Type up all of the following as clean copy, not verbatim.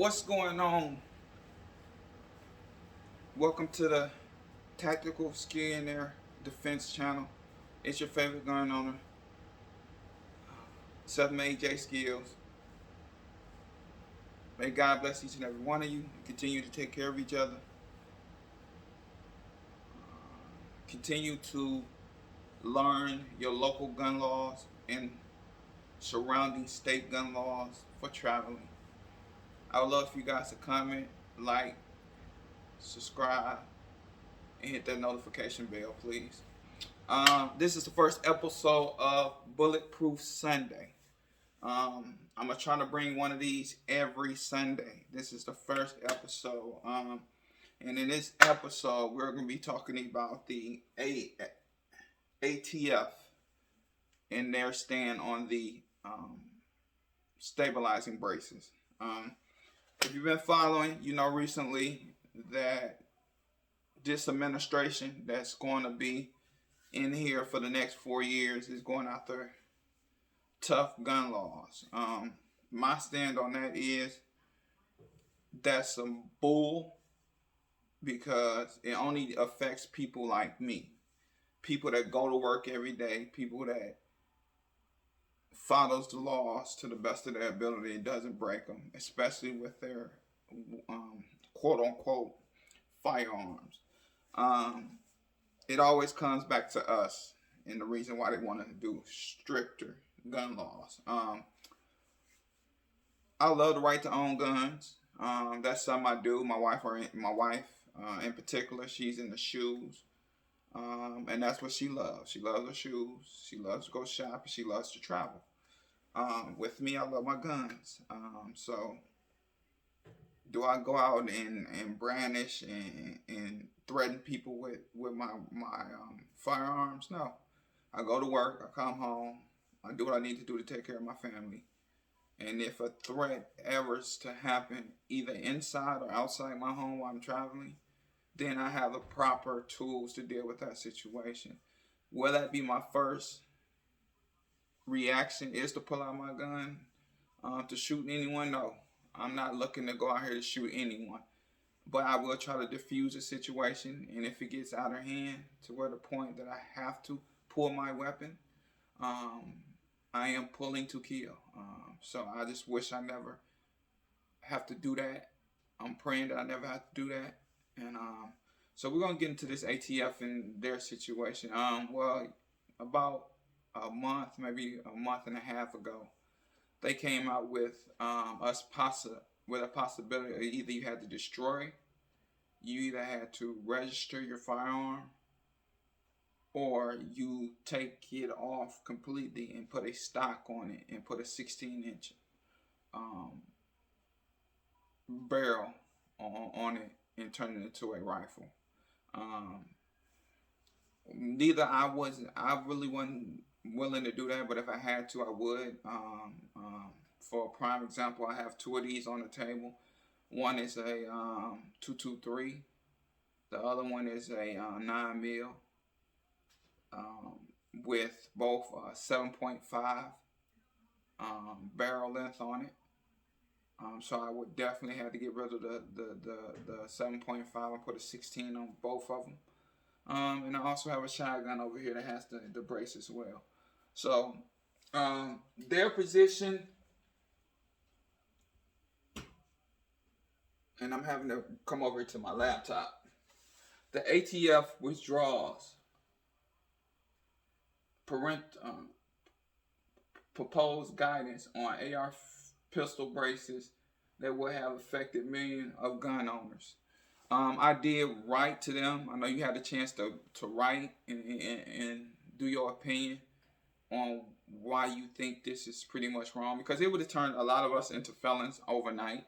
What's going on? Welcome to the Tactical Skillionaire Defense Channel. It's your favorite gun owner, Self-Made J Skills. May God bless each and every one of you. Continue to take care of each other. Continue to learn your local gun laws and surrounding state gun laws for traveling. I would love for you guys to comment, like, subscribe, and hit that notification bell, please. This is the first episode of Bulletproof Sunday. I'm gonna try to bring one of these every Sunday. This is the first episode. And in this episode, we're gonna be talking about the ATF and their stand on the stabilizing braces. If you've been following, you know recently that this administration that's going to be in here for the next 4 years is going after tough gun laws. My stand on that is that's some bull, because it only affects people like me, people that go to work every day, people that follows the laws to the best of their ability and doesn't break them, especially with their quote unquote firearms. It always comes back to us and the reason why they want to do stricter gun laws. I love the right to own guns. That's something I do. My wife in particular, she's in the shoes. And that's what she loves. She loves her shoes. She loves to go shopping. She loves to travel. With me, I love my guns. So do I go out and brandish and threaten people with my firearms? No. I go to work. I come home. I do what I need to do to take care of my family. And if a threat ever is to happen either inside or outside my home while I'm traveling, then I have the proper tools to deal with that situation. Will that be my first reaction is to pull out my gun to shoot anyone? No. I'm not looking to go out here to shoot anyone. But I will try to diffuse the situation. And if it gets out of hand to where the point that I have to pull my weapon, I am pulling to kill. So I just wish I never have to do that. I'm praying that I never have to do that. And so we're going to get into this ATF and their situation. Well, about a month, maybe a month and a half ago, they came out with with a possibility of either you had to destroy, you either had to register your firearm, or you take it off completely and put a stock on it and put a 16-inch barrel on it and turn it into a rifle. Neither I really wasn't willing to do that, but if I had to, I would. For a prime example, I have two of these on the table. One is a 223. The other one is a 9 mil. With both 7.5 barrel length on it. So I would definitely have to get rid of the 7.5 and put a 16 on both of them. And I also have a shotgun over here that has the brace as well. So their position, and I'm having to come over to my laptop. The ATF withdraws proposed guidance on AR pistol braces that will have affected millions of gun owners. I did write to them. I know you had a chance to write and do your opinion on why you think this is pretty much wrong, because it would have turned a lot of us into felons overnight.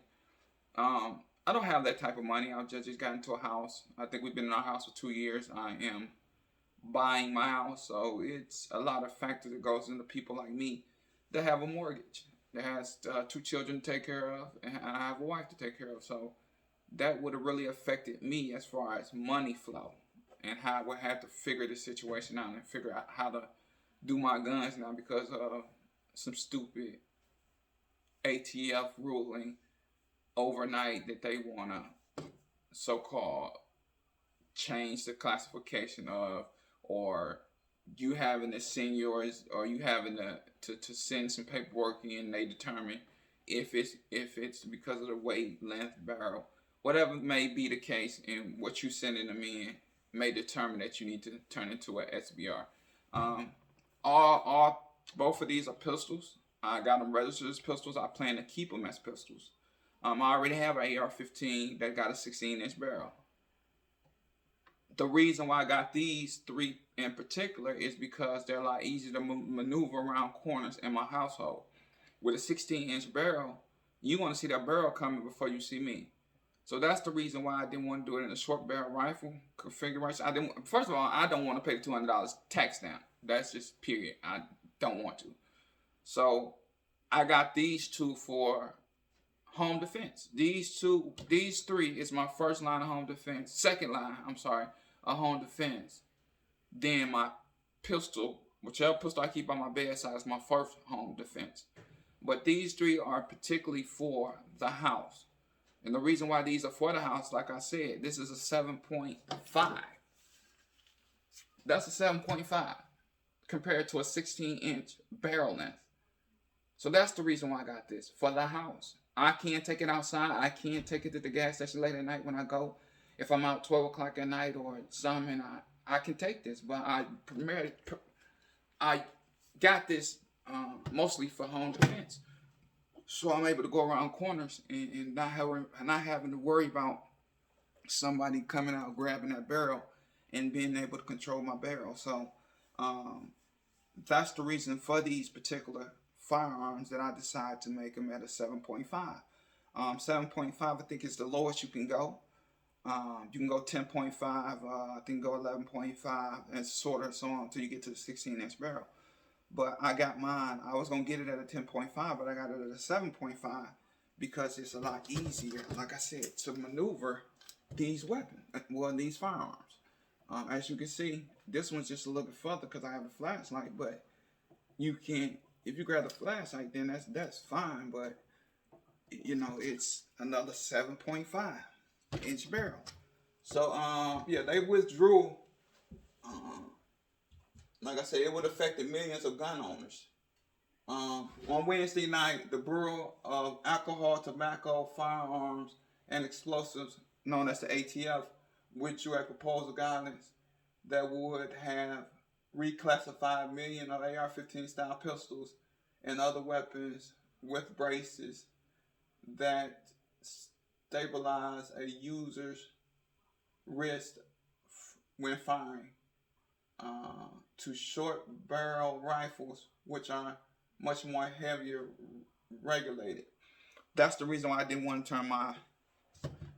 I don't have that type of money. I just got into a house. I think we've been in our house for 2 years. I am buying my house, so it's a lot of factors that goes into people like me that have a mortgage, that has 2 children to take care of, and I have a wife to take care of. So that would have really affected me as far as money flow, and how I would have to figure the situation out and figure out how to do my guns now because of some stupid ATF ruling overnight that they want to so-called change the classification of, or you having to send yours, or you having to send some paperwork in, and they determine if it's because of the weight, length, barrel, whatever may be the case, and what you sending them in may determine that you need to turn into a SBR. All both of these are pistols. I got them registered as pistols. I plan to keep them as pistols. I already have an AR-15 that got a 16-inch barrel. The reason why I got these three in particular is because they're a lot easier to maneuver around corners in my household. With a 16-inch barrel, you want to see that barrel coming before you see me. So that's the reason why I didn't want to do it in a short barrel rifle configuration. First of all, I don't want to pay the $200 tax stamp. That's just period. I don't want to. So I got these two for home defense. These three is my first line of home defense. Second line, of home defense. Then my pistol, whichever pistol I keep on my bedside, is my first home defense. But these three are particularly for the house. And the reason why these are for the house, like I said, this is a 7.5. That's a 7.5 compared to a 16-inch barrel length. So that's the reason why I got this, for the house. I can't take it outside. I can't take it to the gas station late at night when I go. If I'm out 12 o'clock at night or something, I can take this. But I got this mostly for home defense. So I'm able to go around corners and not having to worry about somebody coming out, grabbing that barrel, and being able to control my barrel. So that's the reason for these particular firearms that I decided to make them at a 7.5. 7.5, I think, is the lowest you can go. You can go 10.5, I think go 11.5, and sort of so on until you get to the 16-inch barrel. But I got mine. I was going to get it at a 10.5, but I got it at a 7.5 because it's a lot easier, like I said, to maneuver these weapons, these firearms. As you can see, this one's just a little bit further because I have a flashlight, but you can't, if you grab the flashlight, then that's fine, but you know, it's another 7.5 inch barrel. So yeah, they withdrew. Like I said, it would have affected millions of gun owners. On Wednesday night, the Bureau of Alcohol, Tobacco, Firearms, and Explosives, known as the ATF, withdrew a proposal guidance that would have reclassified million of AR-15 style pistols and other weapons with braces that stabilize a user's wrist when firing to short barrel rifles, which are much more heavier regulated. That's the reason why I didn't want to turn my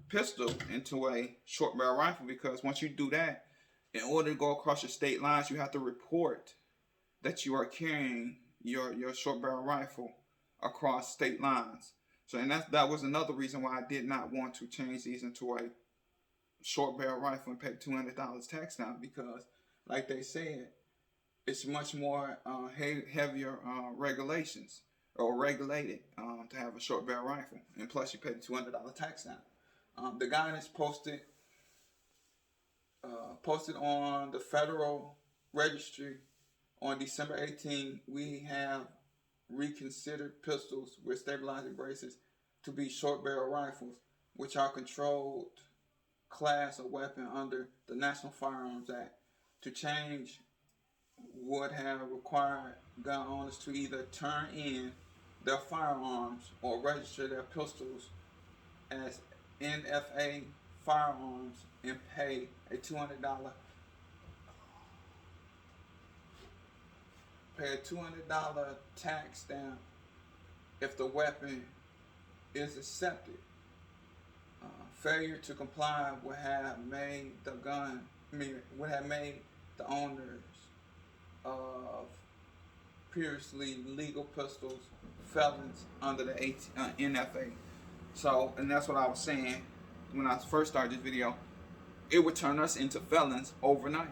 pistol into a short barrel rifle, because once you do that, in order to go across your state lines, you have to report that you are carrying your short barrel rifle across state lines. So, and that was another reason why I did not want to change these into a short barrel rifle and pay $200 tax down, because, like they said, it's much more heavier regulations or regulated to have a short barrel rifle, and plus you pay the $200 tax down. The guidance posted on the Federal Registry on December 18. We have reconsidered pistols with stabilizing braces to be short barrel rifles, which are controlled class of weapon under the National Firearms Act. To change would have required gun owners to either turn in their firearms or register their pistols as NFA firearms and pay a $200 tax stamp if the weapon is accepted. Failure to comply would have made the owners of previously legal pistols felons under the NFA. So, and that's what I was saying when I first started this video. It would turn us into felons overnight.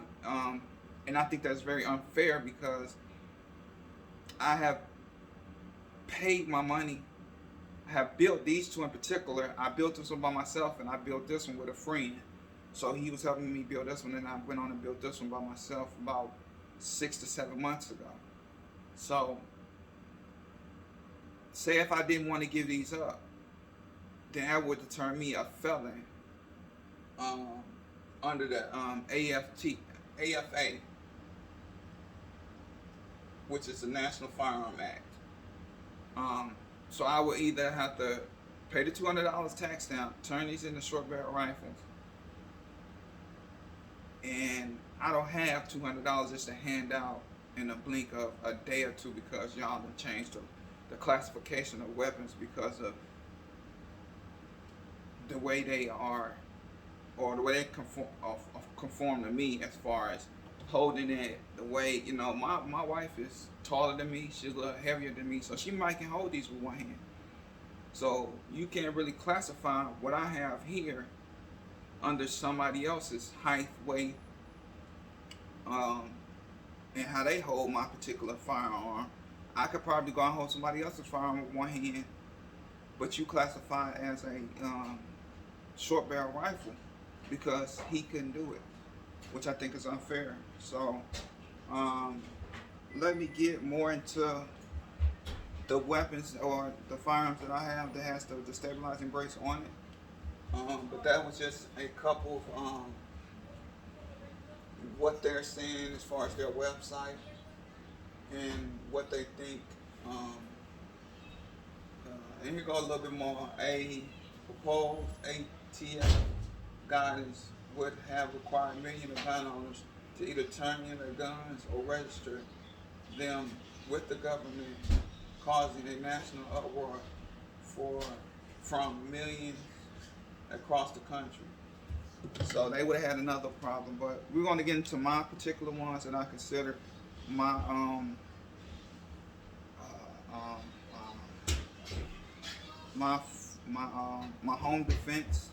And I think that's very unfair, because I have paid my money, I have built these two in particular. I built this one by myself, and I built this one with a friend. So he was helping me build this one, and I went on and built this one by myself about 6 to 7 months ago. So, say if I didn't want to give these up, then that would determine me a felon under the AFA, which is the National Firearm Act. So I would either have to pay the $200 tax down, turn these into short barrel rifles, and I don't have $200 just to hand out in a blink of a day or two because y'all have changed the classification of weapons because of the way they are, or the way they conform to me as far as holding it, the way, you know, my wife is taller than me, she's a little heavier than me, so she might can hold these with one hand. So you can't really classify what I have here under somebody else's height, weight, and how they hold my particular firearm. I could probably go and hold somebody else's firearm with one hand, but you classify it as a short barrel rifle because he couldn't do it, which I think is unfair. So let me get more into the weapons or the firearms that I have that has the destabilizing brace on it. But that was just a couple of what they're saying as far as their website and what they think. And here goes a little bit more. A proposed ATF guidance would have required millions of gun owners to either turn in their guns or register them with the government, causing a national uproar from millions across the country. So they would have had another problem, but we're going to get into my particular ones that I consider my my home defense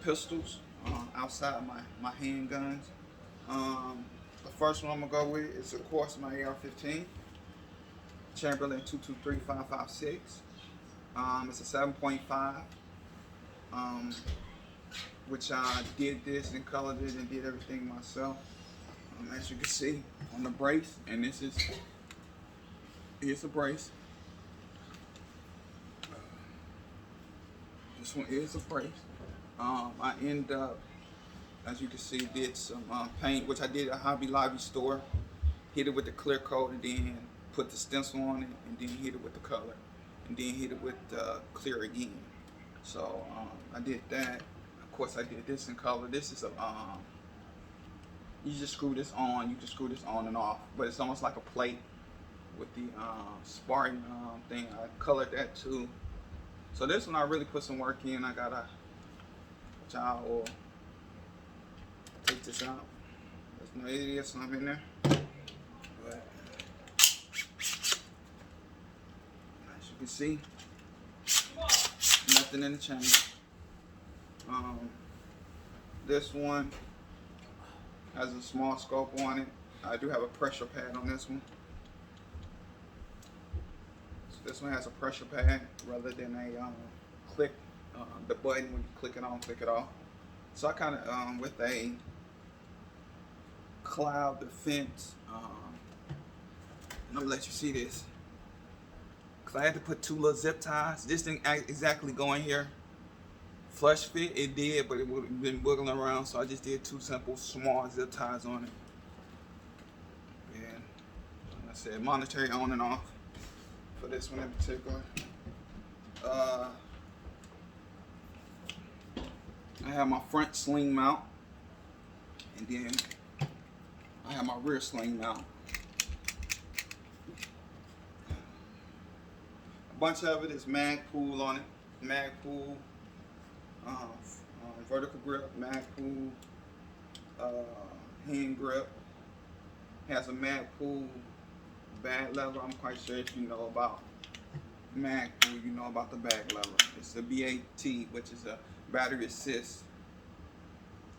pistols outside my handguns. The first one I'm gonna go with is, of course, my AR-15 Chamberlain 223-556. It's a 7.5, which I did this and colored it and did everything myself. As you can see on the brace, and here's a brace. This one is a brace. I end up, as you can see, did some paint, which I did at a Hobby Lobby store. Hit it with the clear coat and then put the stencil on it, and then hit it with the color, and then hit it with the clear again. So I did that. Of course, I did this in color. This is a you just screw this on. You can screw this on and off, but it's almost like a plate with the sparring thing. I colored that too. So this one I really put some work in. I gotta, which I will take this out. There's no idiots, I'm in there. But as you can see, nothing in the chain. This one has a small scope on it. I do have a pressure pad on this one. So this one has a pressure pad rather than a click the button when you click it on, click it off. So I kind of with a cloud defense. I'm gonna let you see this. Cause I had to put two little zip ties. This didn't exactly go in here flush fit. It did, but it would have been wiggling around. So I just did two simple small zip ties on it. And like I said, monetary on and off for this one in particular. I have my front sling mount, and then I have my rear sling mount. A bunch of it is Magpool on it. Magpool, vertical grip, Magpool, hand grip. Has a Magpool bag lever. I'm quite sure if you know about Magpool, you know about the bag lever. It's a BAT, which is a battery assist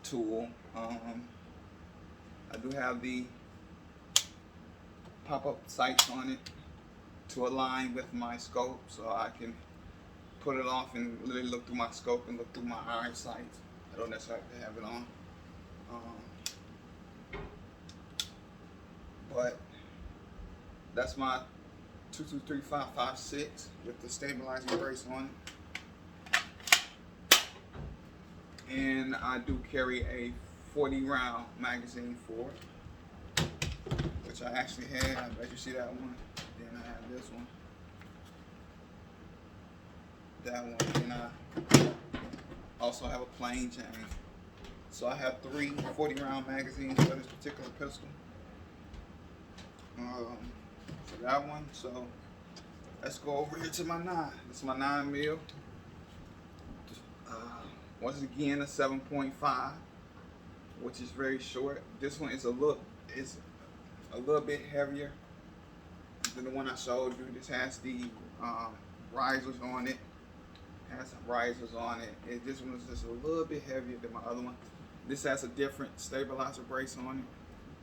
tool. I do have the pop-up sights on it to align with my scope, so I can put it off and literally look through my scope and look through my iron sights. I don't necessarily have to have it on. But that's my 223-556 with the stabilizing brace on it. And I do carry a 40 round magazine for it, which I actually had. I bet you see that one. Then I have this one. That one. And I also have a plain Jane. So I have 3 40 round magazines for this particular pistol. For that one. So let's go over here to my 9. This is my 9mm. Once again, a 7.5, which is very short. This one is a little bit heavier than the one I showed you. This has the risers on it. This one is just a little bit heavier than my other one. This has a different stabilizer brace on it,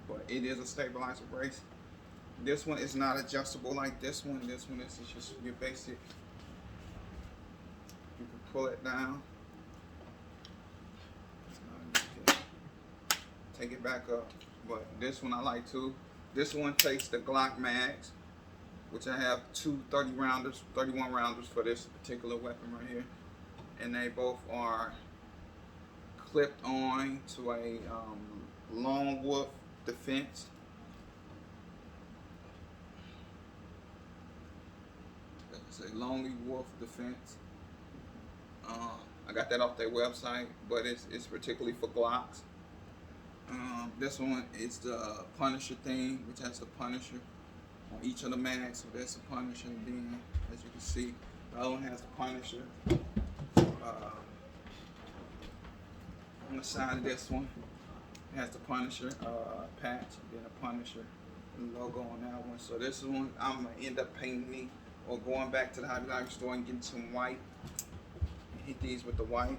but it is a stabilizer brace. This one is not adjustable like this one. This one is just your basic. You can pull it down. Take it back up. But this one I like too. This one takes the Glock mags, which I have 2 31 rounders for this particular weapon right here. And they both are clipped on to a Lone Wolf Defense. It's a Lonely Wolf Defense. I got that off their website, but it's particularly for Glocks. This one is the Punisher thing, which has the Punisher on each of the mags. So there's the Punisher, and then, as you can see, the other one has the Punisher. On the side of this one, it has the Punisher patch, and then the Punisher logo on that one. So this is one I'm gonna end up painting or going back to the Hobby Lobby store and getting some white. Hit these with the white.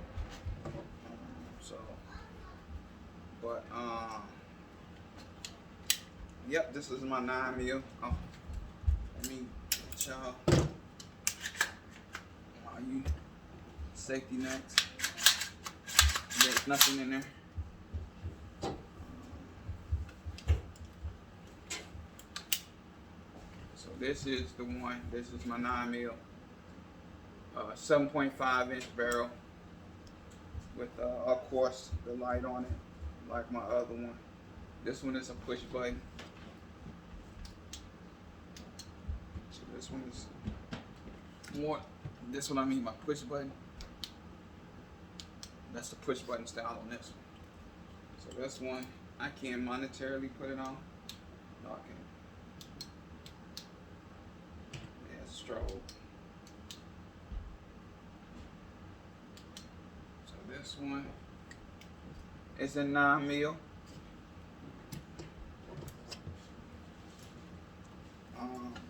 Yep, this is my 9mm. Let me get y'all you safety nets. There's nothing in there. So this is the one. This is my 9mm, 7.5 inch barrel with, of course, the light on it, like my other one. This one is a push button. So this one is more. This one I mean my push button. That's the push button style on this one. So this one I can monetarily put it on. No, I can't. Yeah, strobe. So this one is a 9mm.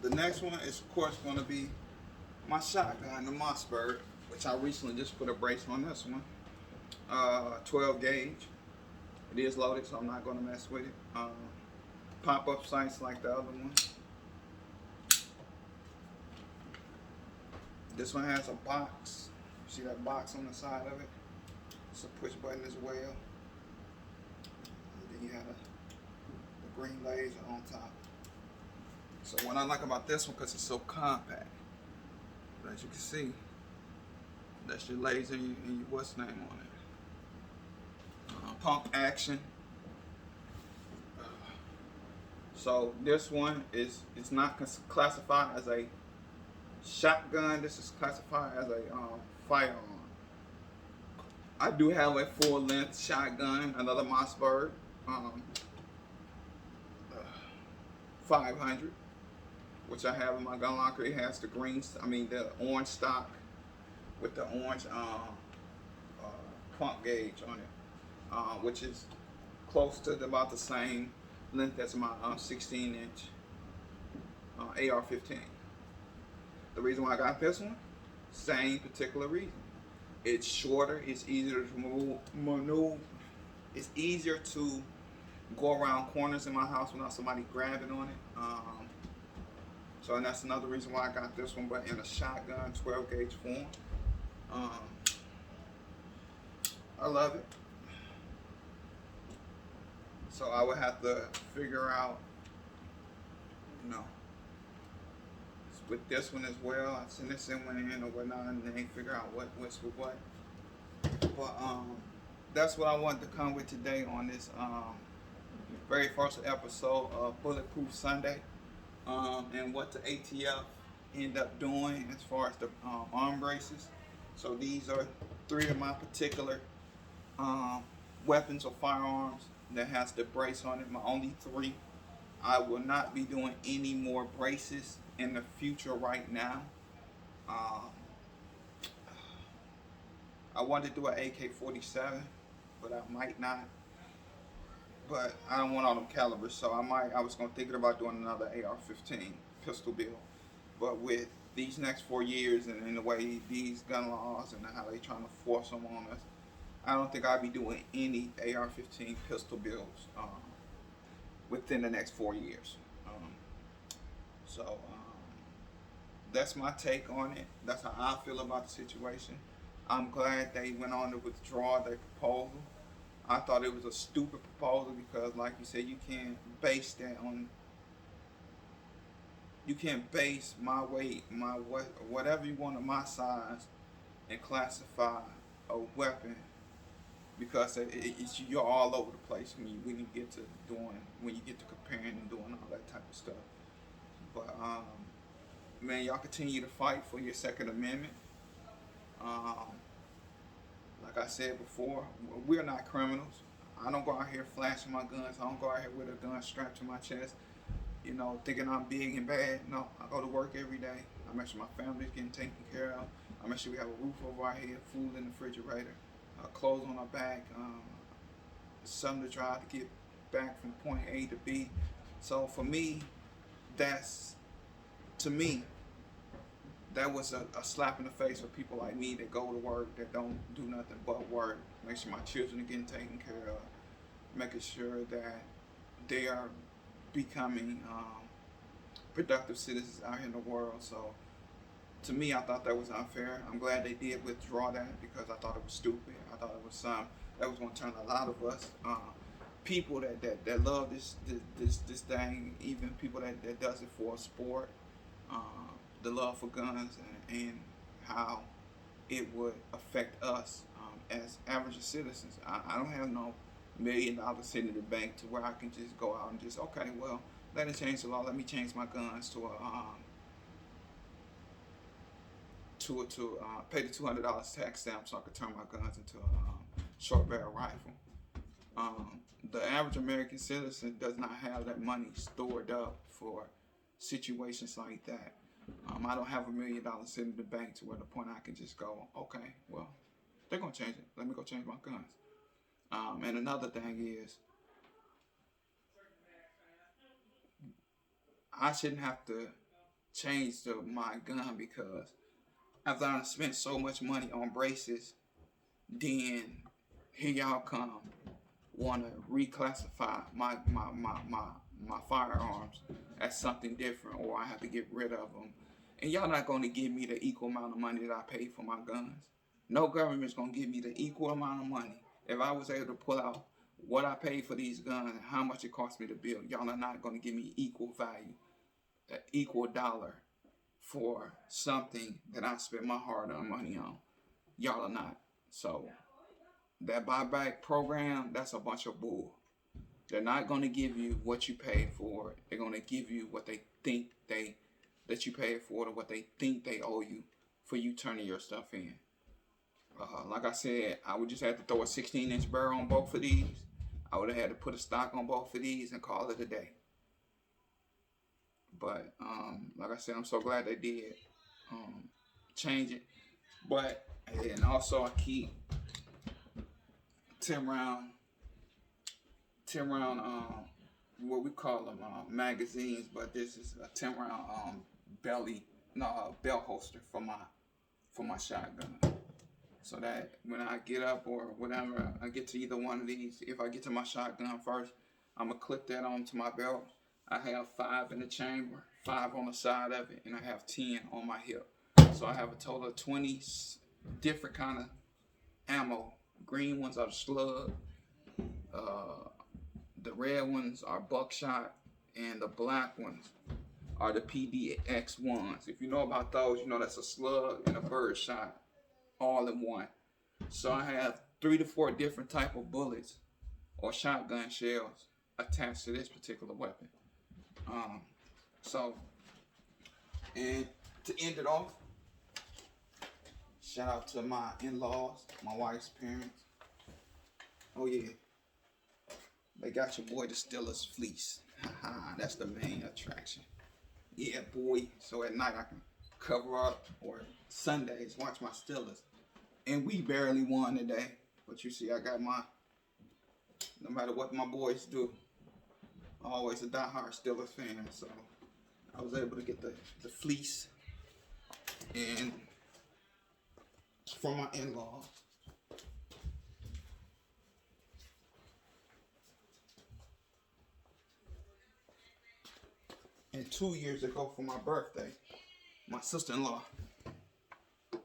The next one is, of course, going to be my shotgun, the Mossberg, which I recently just put a brace on this one. 12 gauge. It is loaded, so I'm not going to mess with it. Pop-up sights like the other one. This one has a box. See that box on the side of it? It's a push button as well. And then you have the green laser on top. So what I like about this one, because it's so compact, but as you can see, that's your laser and your what's name on it. Pump action. So this one is not classified as a shotgun. This is classified as a firearm. I do have a full length shotgun, another Mossberg, 500. Which I have in my gun locker. It has the the orange stock with the orange pump gauge on it, which is close to about the same length as my 16-inch AR-15. The reason why I got this one, same particular reason. It's shorter. It's easier to maneuver. It's easier to go around corners in my house without somebody grabbing on it. So, and that's another reason why I got this one, but in a shotgun 12 gauge form. Um, I love it. So I would have to figure out, you know, with this one as well. I send this in one in or whatnot, and then figure out what's with what. But that's what I wanted to come with today on this very first episode of Bulletproof Sunday, and what the ATF end up doing as far as the arm braces. So these are 3 of my particular weapons or firearms that has the brace on it. My only 3. I will not be doing any more braces in the future right now. I wanted to do an AK-47, but I might not. But I don't want all them calibers, so I was thinking about doing another AR-15 pistol build. But with these next 4 years and the way these gun laws and how they trying to force them on us, I don't think I'll be doing any AR-15 pistol builds within the next 4 years. So that's my take on it. That's how I feel about the situation. I'm glad they went on to withdraw their proposal. I thought it was a stupid proposal because, like you said, you can't base that on. You can't base my weight, whatever you want on my size, and classify a weapon because it's you're all over the place when you get to comparing and doing all that type of stuff. But man, y'all continue to fight for your Second Amendment. Like I said before, we're not criminals. I don't go out here flashing my guns. I don't go out here with a gun strapped to my chest, you know, thinking I'm big and bad. No, I go to work every day. I make sure my family's getting taken care of. I make sure we have a roof over our head, food in the refrigerator, clothes on our back, something to drive to get back from point A to B. So for me, that was a slap in the face for people like me that go to work, that don't do nothing but work. Make sure my children are getting taken care of. Making sure that they are becoming productive citizens out here in the world. So to me, I thought that was unfair. I'm glad they did withdraw that because I thought it was stupid. I thought it was something that was going to turn a lot of us people that love this thing, even people that does it for a sport, the love for guns and how it would affect us as average citizens. I don't have no $1 million sitting in the bank to where I can just go out and just, okay, well, let it change the law. Let me change my guns to pay the $200 tax stamp so I could turn my guns into a short barrel rifle. The average American citizen does not have that money stored up for situations like that. I don't have $1 million sitting in the bank to where the point I can just go, okay, well, they're going to change it. Let me go change my guns. And another thing is, I shouldn't have to change my gun because after I spent so much money on braces, then here y'all come want to reclassify my firearms as something different, or I have to get rid of them. And y'all not going to give me the equal amount of money that I pay for my guns. No government's going to give me the equal amount of money. If I was able to pull out what I paid for these guns and how much it cost me to build, y'all are not going to give me equal value, equal dollar for something that I spent my hard-earned money on. Y'all are not. So that buyback program, that's a bunch of bull. They're not going to give you what you paid for. They're going to give you what they think that you paid for, or what they think they owe you for you turning your stuff in. Like I said, I would just have to throw a 16-inch barrel on both of these. I would have had to put a stock on both of these and call it a day. But like I said, I'm so glad they did change it. But and also I keep 10 round what we call them magazines, but this is a 10 round belt holster for my shotgun. So that when I get up or whenever I get to either one of these, if I get to my shotgun first, I'm gonna clip that onto my belt. I have 5 in the chamber, 5 on the side of it, and I have 10 on my hip. So I have a total of 20 different kind of ammo. Green ones are the slug, the red ones are buckshot, and the black ones are the PDX ones. If you know about those, you know that's a slug and a bird shot all in one. So I have 3 to 4 different type of bullets or shotgun shells attached to this particular weapon. And to end it off, shout out to my in-laws, my wife's parents. Oh yeah, they got your boy the Steelers fleece. That's the main attraction. Yeah, boy. So at night I can cover up, or Sundays watch my Steelers. And we barely won today, but you see I got my, no matter what my boys do, I'm always a diehard Steelers fan. So I was able to get the fleece and from my in-laws. And 2 years ago for my birthday, my sister-in-law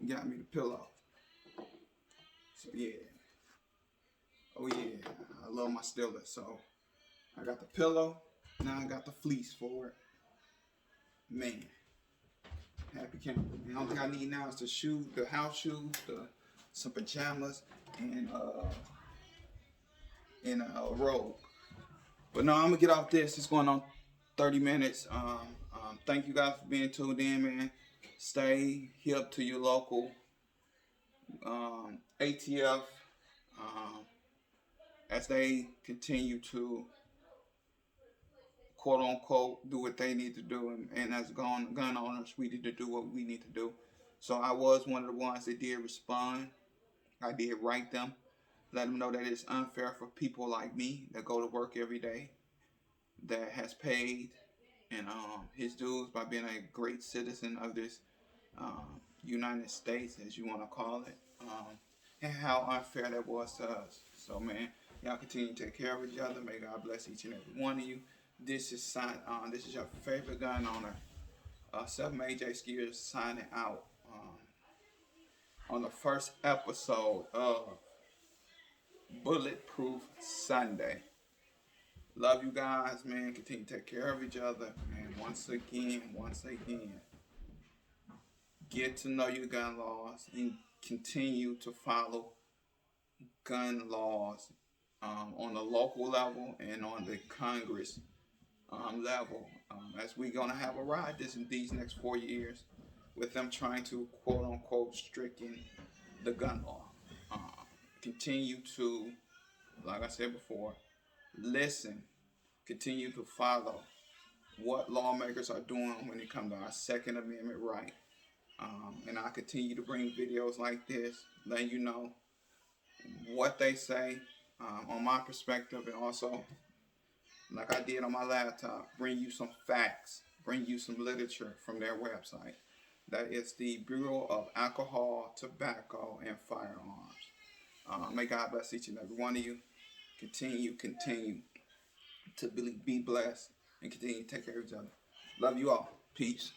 got me the pillow. So yeah. Oh yeah, I love my Steelers. So I got the pillow, now I got the fleece for it. Man, happy camper. The only thing I need now is the shoes, the house shoes, some pajamas, and a robe. But no, I'm gonna get off this. It's going on 30 minutes. Thank you guys for being tuned in, man. Stay hip to your local ATF as they continue to quote unquote do what they need to do, and as gun owners we need to do what we need to do. So I was one of the ones that did respond. I did write them, let them know that it's unfair for people like me that go to work every day, that has paid and his dues by being a great citizen of this United States, as you want to call it, and how unfair that was to us. So man, y'all continue to take care of each other. May God bless each and every one of you. This is your favorite gun owner, 7 AJ Skiers, signing out on the first episode of Bulletproof Sunday. Love you guys, man. Continue to take care of each other. And once again, get to know your gun laws and continue to follow gun laws on the local level and on the Congress level. As we're going to have a ride these next 4 years with them trying to quote unquote stricken the gun law. Continue to, like I said before, listen, continue to follow what lawmakers are doing when it comes to our Second Amendment right. And I continue to bring videos like this, letting you know what they say on my perspective, and also, like I did on my laptop, bring you some facts, bring you some literature from their website. That is the Bureau of Alcohol, Tobacco, and Firearms. May God bless each and every one of you. Continue to be blessed and continue to take care of each other. Love you all. Peace.